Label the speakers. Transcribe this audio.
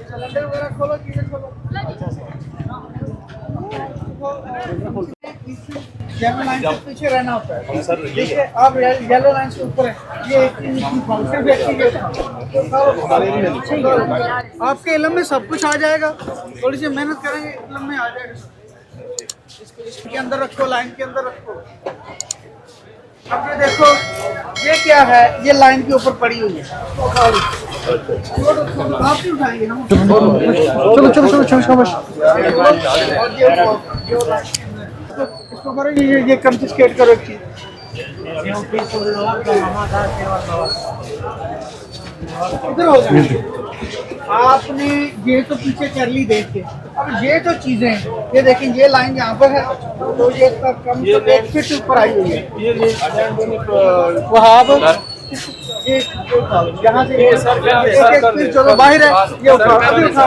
Speaker 1: Cylinder वगैरह खोलो, चीजें खोलो। येलो लाइन से पीछे रहना होता है देखिए, आप येलो लाइन से ऊपर है, ये आपके इलम में सब कुछ आ जाएगा। थोड़ी सी मेहनत करेंगे, इलम में आ जाएगा। इसके अंदर रखो, लाइन के अंदर रखो। अब ये देखो, ये क्या है, ये लाइन के ऊपर पड़ी हुई है। आप ही उठाएंगे हम। चलो चलो चलो चलो शाबाश। इसको करो, ये कंफिस्केट करो एक चीज। इधर हो जाए। आपने ये तो पीछे कर ली देख के, अब ये जो चीजें हैं, ये देखें, ये लाइन यहाँ पर है, तो ये कम से 1 फीट ऊपर आई हुई है। वहाँ ये यहाँ से एक फीट चलो बाहर है, ये उठा, अभी उठा।